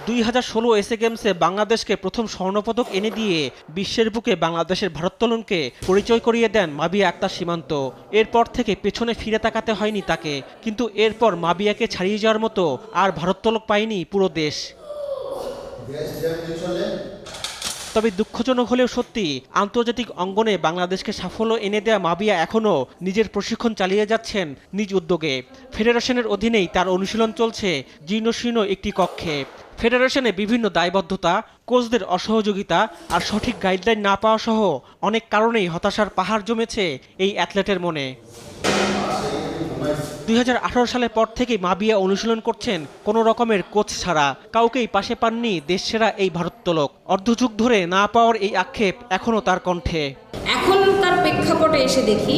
2016 SA গেমসে বাংলাদেশকে প্রথম স্বর্ণপদক এনে দিয়ে বিশ্বের বুকে বাংলাদেশের ভারোত্তোলনকে পরিচয় করিয়ে দেন মাবিয়া আক্তার সীমান্ত। এরপর থেকে পেছনে ফিরে তাকাতে হয়নি তাকে, কিন্তু এরপর মাবিয়াকে ছাড়িয়ে যাওয়ার মতো আর ভারোত্তোলক পায়নি পুরো দেশ। তবে দুঃখজনক হলেও সত্যি, আন্তর্জাতিক অঙ্গনে বাংলাদেশকে সাফল্য এনে দেয়া মাবিয়া এখনও নিজের প্রশিক্ষণ চালিয়ে যাচ্ছেন নিজ উদ্যোগে। ফেডারেশনের অধীনেই তার অনুশীলন চলছে জীর্ণশীর্ণ একটি কক্ষে। ফেডারেশনে বিভিন্ন দায়বদ্ধতা, কোচদের অসহযোগিতা আর সঠিক গাইডলাইন না পাওয়া সহ অনেক কারণেই হতাশার পাহাড় জমেছে এই অ্যাথলেটের মনে। 2018 সালের পর থেকেই মাবিয়া অনুশীলন করছেন কোনো রকমের কোচ ছাড়া। কাউকেই পাশে পাননি দেশসেরা এই ভারোত্তোলক। অর্ধযুগ ধরে না পাওয়ার এই আক্ষেপ এখনও তার কণ্ঠে। এখনকার প্রেক্ষাপটে এসে দেখি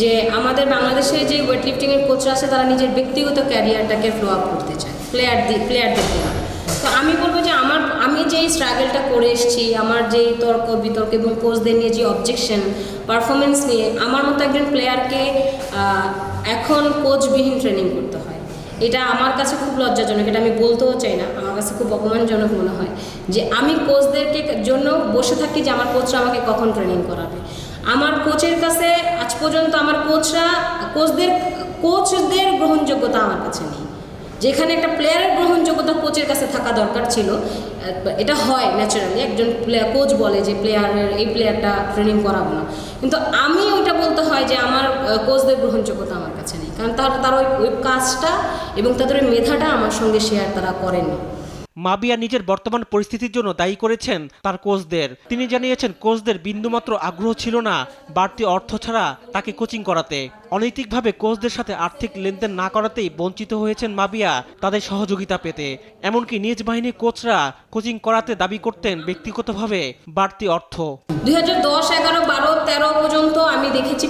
যে আমাদের বাংলাদেশে যে ওয়েটলিফটিংয়ের কোচরা আছে তারা নিজের ব্যক্তিগত ক্যারিয়ারটাকে ফ্লো আপ করতে চায় প্লেয়ারদের দিয়ে। তো আমি বলবো যে আমি যেই স্ট্রাগলটা করে এসেছি, আমার যেই তর্ক বিতর্ক এবং কোচদের নিয়ে যে অবজেকশন পারফরমেন্স নিয়ে, আমার মতো একজন প্লেয়ারকে এখন কোচবিহীন ট্রেনিং করতে হয়, এটা আমার কাছে খুব লজ্জাজনক। এটা আমি বলতেও চাই না, আমার কাছে খুব অপমানজনক মনে হয় যে আমি কোচদেরকে জন্য বসে থাকি যে আমার কোচরা আমাকে কখন ট্রেনিং করাবে। আমার কোচের কাছে আজ পর্যন্ত আমার কোচদের গ্রহণযোগ্যতা আমার কাছে নেই। যেখানে একটা প্লেয়ারের গ্রহণযোগ্যতা কোচের কাছে থাকা দরকার ছিল, এটা হয় ন্যাচারালি, একজন কোচ বলে যে এই প্লেয়ারটা ট্রেনিং করাবো না, কিন্তু আমি ওইটা বলতে হয় যে আমার কোচদের গ্রহণযোগ্যতা আমার কাছে নেই, কারণ তারা ওই কাজটা এবং তাদের ওই মেধাটা আমার সঙ্গে শেয়ার তারা করেননি। মাবিয়া নিজের বর্তমান পরিস্থিতির জন্য দায়ী করেছেন তার কোচদের। তিনি জানিয়েছেন কোচদের বিন্দুমাত্র আগ্রহ ছিল না বাড়তি অর্থ ছাড়া তাকে কোচিং করাতে। অনৈতিকভাবে কোচদের সাথে আর্থিক লেনদেন না করাতেই বঞ্চিত হয়েছেন মাবিয়া তাদের সহযোগিতা পেতে। এমনকি নিজ বাহিনীর কোচরা কোচিং করাতে দাবি করতেন ব্যক্তিগতভাবে বাড়তি অর্থ। 2010, 11, 12, 13 পর্যন্ত আমি দেখেছি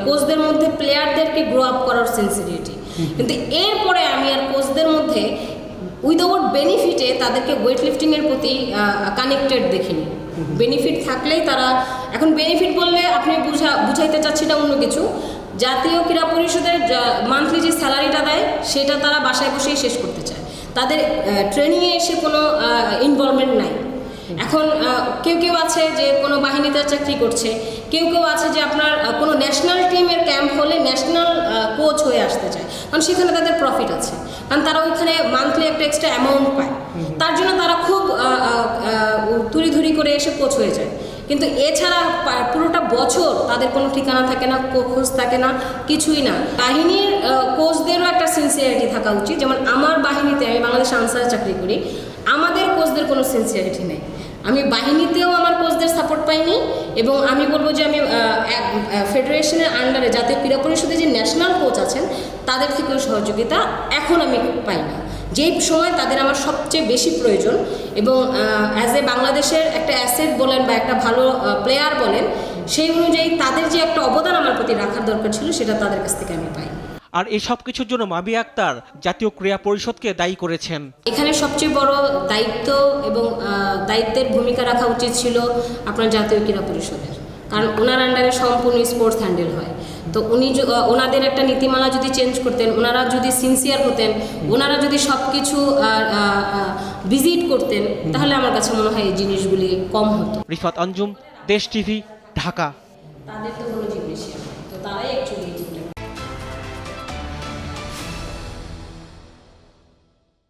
কোচদের মধ্যে প্লেয়ারদেরকে গ্রো আপ করার সেন্সিটিভিটি, কিন্তু এরপরে আমি আর কোচদের মধ্যে উইদাউট বেনিফিটে তাদেরকে ওয়েটলিফটিংয়ের প্রতি কানেক্টেড দেখিনি। বেনিফিট থাকলেই তারা, এখন বেনিফিট বললে আপনি বুঝাইতে চাচ্ছি না অন্য কিছু, জাতীয় ক্রীড়া পরিষদের মান্থলি যে স্যালারিটা দেয় সেটা তারা বাসায় বসেই শেষ করতে চায়, তাদের ট্রেনিংয়ে এসে কোনো ইনভলভমেন্ট নাই। এখন কেউ আছে যে কোনো বাহিনীতে চাকরি করছে, কেউ আছে যে আপনার কোনো ন্যাশনাল টিমের ক্যাম্প হলে ন্যাশনাল কোচ হয়ে আসতে চায়, কারণ সেখানে তাদের প্রফিট আছে, কারণ তারা ওইখানে মান্থলি একটা এক্সট্রা অ্যামাউন্ট পায়, তার জন্য তারা খুব তুড়ি করে এসে কোচ হয়ে যায়। কিন্তু এছাড়া পুরোটা বছর তাদের কোনো ঠিকানা থাকে না, খোঁজ থাকে না, কিছুই না। বাহিনীর কোচদেরও একটা সিনসিয়ারিটি থাকা উচিত। যেমন আমার বাহিনীতে, আমি বাংলাদেশ আনসারে চাকরি করি, আমাদের কোচদের কোনো সিনসিয়ারিটি নেই। আমি বাহিনীতেও আমার কোচদের সাপোর্ট পাইনি, এবং আমি বলবো যে আমি ফেডারেশনের আন্ডারে জাতীয় ক্রীড়া পরিষদে যে ন্যাশনাল কোচ আছেন তাদের থেকেও সহযোগিতা এখন আমি পাই না, যেই সময় তাদের আমার সবচেয়ে বেশি প্রয়োজন। এবং অ্যাজ এ বাংলাদেশের একটা অ্যাসেট বলেন বা একটা ভালো প্লেয়ার বলেন, সেই অনুযায়ী তাদের যে একটা অবদান আমার প্রতি রাখার দরকার ছিল সেটা তাদের কাছ থেকে আমি পাই। আর এই সব কিছুর জন্য মাবিয়া আক্তার জাতীয় ক্রীড়া পরিষদকে দায়ী করেছেন। এখানে সবচেয়ে বড় দায়িত্ব এবং দায়িত্বের ভূমিকা রাখা উচিত ছিল আপনার জাতীয় ক্রীড়া পরিষদের, কারণ ওনার আন্ডারে সম্পূর্ণ স্পোর্টস হ্যান্ডেল হয়। তো ওনাদের একটা নীতিমালা যদি চেঞ্জ করতেন, ওনারা যদি সিনসিয়ার হতেন, ওনারা যদি সব কিছু ভিজিট করতেন, তাহলে আমার কাছে মনে হয় এই জিনিসগুলি কম হতো। রিফাত আঞ্জুম, দেশ টিভি, ঢাকা। তাদের তো